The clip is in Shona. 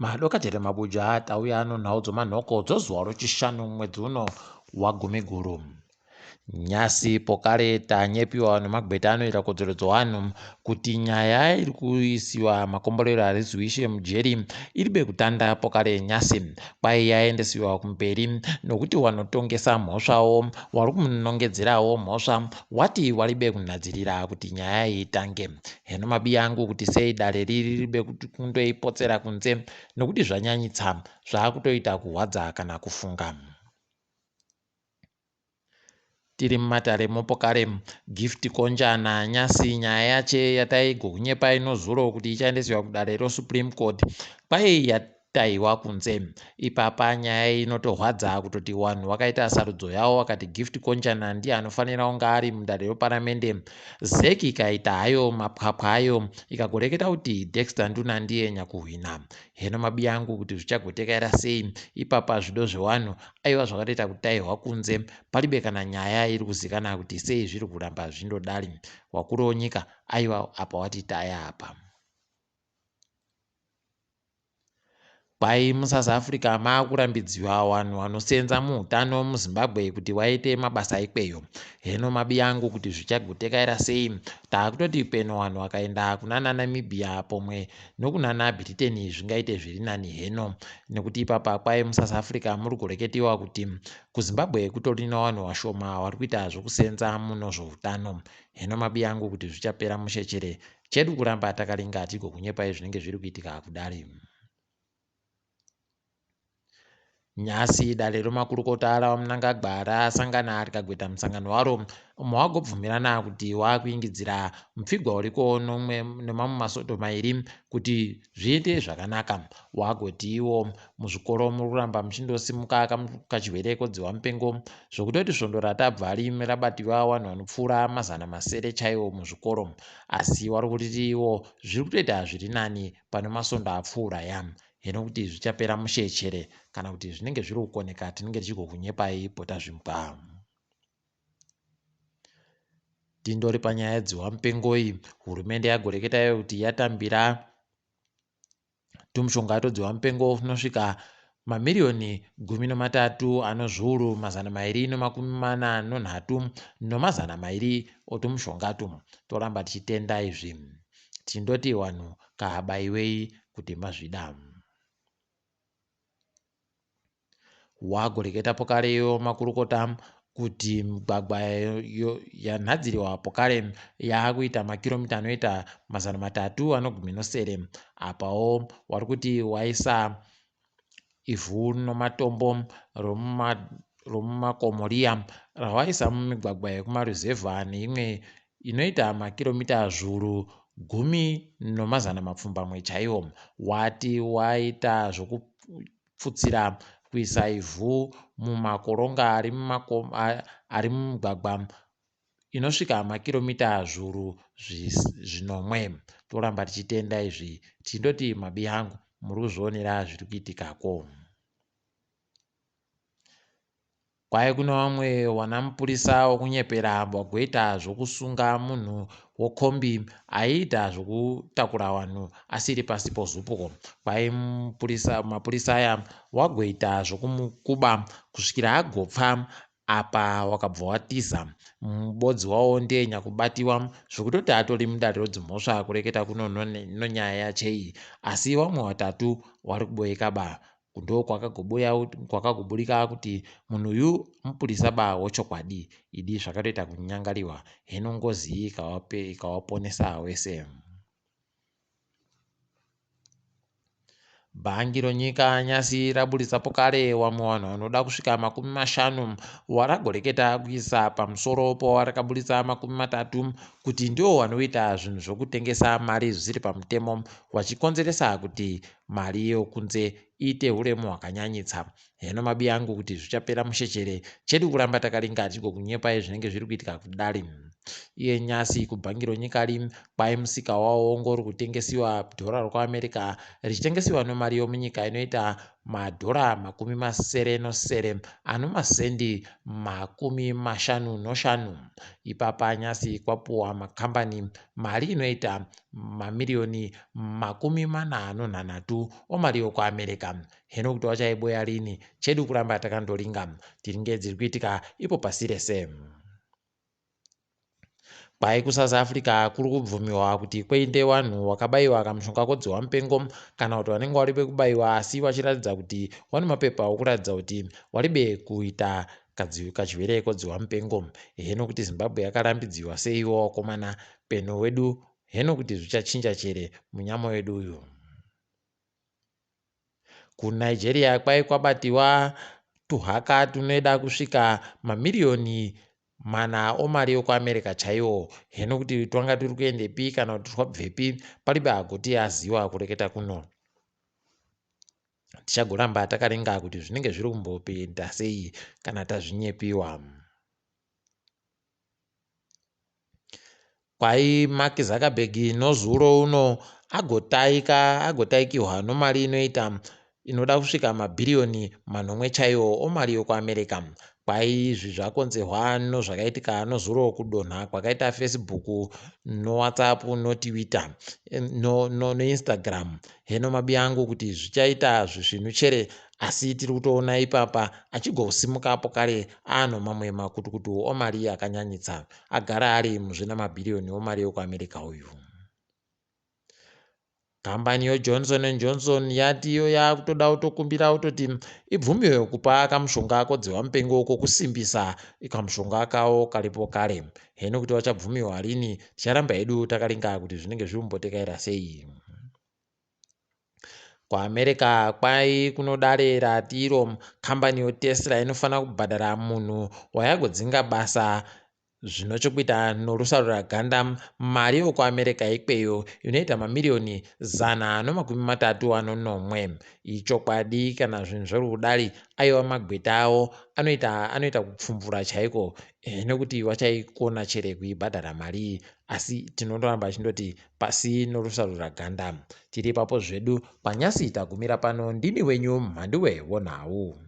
Madokotera mabuja tauya ano nhau dzomanhoko dzozuva rechishanu mwedzi uno waGumiguru. Nyasi pokare tanyepiwa nemagweta anoita kodzeredzo wanhu kuti nyaya iri kuisiwa Makomborero harizivishe mujeri iribe kutanda pokare nyasi kwai yaendesiwa kumberi nokuti wanotongesa mhosvawo wari kumunongedzerawo mhosva wati waribe kunadzirira kuti nyaya itange. Heno mabiya angu kuti sei dare riri ribe kundoipotsera kunze nokuti zvanyanyitsa zvaakutoita kuhwadza kana kufunga. Tiri mumatare mopokare gift Konjana nyasi nyaya yache yataigokunyepa inozuro kuti ichaendeswa kudare reSupreme Court kwai yataiwa kunze. Ipapa nyaya inotohwadza kutoti wanhu wakaita sarudzo yavo wakati gift Konjana ndiye anofanira kunge ari mudare reparamende. Zeki ikaita hayo mapwapwa ayo ikagoreketa kuti Dexter Nduna ndiye nyakuhwina. Heno mabiya angu kuti zvichagotekaira sei ipapa zvido zvewanhu aiwa zvakatoita kutaiwa kunze palibe kana nyaya iri kuzikana kuti sei zviri kuramba zvindodari. Wakuru wenyika aiwa apa wati taya apa. Kwai muSouth Africa maakurambidziwa wanhu vanosenza muutano muZimbabwe kuti waite mabasa ikweyo. Heno mabiya angu kuti zvichagotekaira sei taakutoti peno wanhu wakaenda kuna naNamibia pomwe nokuna Britain zvingaite zviri nani heno nekuti ipapa kwai muSouth Africa muri kureketiwa kuti kuZimbabwe kutori navanhu vashoma vari kuita zvokusenza muno zvoutano. Heno mabiya angu kuti zvichapera mushechere chedu kuramba takaringa tigokunyepai zvinenge zviri kuitika kudare. Nyasi dare remakurukota ravamunangagwa asangana rikagweta musangano waro umwe wagobvumirana kuti waakuingidzira mupfigwa uriko nemamwe masoto mairi kuti zviite zvakanaka. Wagoti iwo muzvikoro muri kuramba muchindosimuka kachibereko dzihwamupengo zvokutoti svondo ratabva rabatiwa wanhu vanopfuura 700 chaiwo muzvikoro, asi wari kuti iwo zviri kutoita zviri nani pane masondo apfuura ya. Heno kuti zvichapera mushechere kana kuti zvinenge zviri kukoneka tinenge tichigokunyepai pota zvimbwa. Tindori panyaya dzihwamupengo iyi hurumende yagoreketa kuti yatambira tumushonga todzihwamupengo tunosvika mamiliyoni 13 anozviuru 243 nemazana200 otumushongatu. Toramba tichitenda izvi tindoti wanhu kahabaiwei kuti mazvida. Wagoreketa pokareyo makurukota kuti migwagwa yanhadziriwa pokare yaakuita makiromita anoita 390 apawo wari kuti waisa ivhu nematombo romumakomoriya rawaisa mumigwagwa yekumaruzevha neimwe inoita makiromita 10,100 chaiwo. Wati waita zvokupfutsira kuisa ivhu mumakoronga ari mumigwagwa inosvika makiromita 900. Toramba tichitenda izvi tindoti mabiya angu muri kuzvionera zviri kuitikako. Kwai kuna vamwe wanamupurisa wokunyepera wagoita zvokusunga munhu wokombi aiita zvokutakura vanhu asiri pasi pozupuko. Kwai mapurisa aya wagoita zvokumukuba kusvikira agopfa apa wakabva watiza. Mubodzi wawo ndiye nyakubatiwa zvokutoti atori mudare rodzimhosva kureketa kuno nonyaya yache iyi, asi vamwe vatatu vari kuboeka ba ndo kwakagoburika kuti munhu uyu mupurisa ba wechokwadi idi zvakatoita kunyangariwa. Heno ngozi iyi ikawaponesa wese. Bhangi ronyika nyasi raburitsa pokare vamwe vanhu vanoda kusvika 50 waragoreketa kuisa pamusoro pawarakaburitsa 30 kuti ndio vanoita zvinhu zvokutengesa mari zvisiri pamutemo vachikonzeresa kuti mari yokunze iite uremu hwakanyanyitsa. Heno mabiya angu kuti zvichapera mushechere chedu kuramba takaringa tigokunyepai zvinenge zviri kuitika kudare. Iye nyasi kubhangi ronyika kwai musika wawo ngori kutengesiwa $1 richitengesiwa nemari yomunyika inoita madhora 70 ano masendi 50 ipapa nyasi kwapuwa makambani mari inoita mamirioni 46 omari yokuAmerica. Hino kuti wachaiboya rini chedu kuramba takandoringa tiringe dziri kuitika ipo pasi rese. Kwai kuSouth Africa kuri kubvumiwa kuti kuende vanhu wakabayiwa kamushonga kodziwa mupengo kana kuti vanenge waribe kubayiwa asi wachiratidza kuti wane mapepa okuratidza kuti waribe kuita kachirwere kodziwa mupengo. Heno kuti Zimbabwe yakarambidziwa seiwo wakomana peno wedu, heno kuti zvichachinja chere munyama wedu uyu. KuNigeria kwai kwabatiwa tuhaka tunoda kusvika mamirioni 4 omari yokuAmerica chaiwo. Heno kuti twanga turi kuendepi kana kuti twabvepi paribe agoti aziwa kureketa kuno. Tichagoramba takaringa kuti zvinenge zviri kumbopinda sei kana tazvinyepiwa. Kwai Mark Zuckerberg nozuro uno agotaikirwa nomari inoda kusvika mabhirioni 9 chaiwo omari yokuAmerica. Kwai izvi zvakonzerwa nozvakaitika nozuro kudonha kwakaita Facebook noWhatsApp noTwitter noInstagram. Heno mabi angu kuti zvichaita zvisvinu chere asi tiri kutoona ipapa achigosimuka pokare ano mamwe makutukutu omari akanyanyitsa agara ari muzvina mabhirioni omari yokuAmerica uyu. Kambani yoJohnson & Johnson yatiyo yakutoda kutokumbira kutoti ibvumiwe kupa kamushonga kodziwa mupengo kokusimbisa kamushonga kawo karipo kare. Heno kuti wachabvumiwa rini ticharamba hedu takaringa kuti zvinenge zviri kumbotekaira sei. KuAmerica kwai kunodare ratiro kambani yoTesla inofana kubhadhara munhu wayagodzinga basa zvinochokuita norusaro raganda mari yokuAmerica ikweyo inoita mamirioni 130. Ichokwadi kana zvinhu zviri kudari aiwa magweta awo anoita kupfumvura chaiko. Nekuti wachaikona chere kuibhadhara mari asi tinondoramba chindoti pasi norusaro raganda. Tiri ipapo zvedu panyasi tagumira pano. Ndini wenyu MhanduWe WeNhau.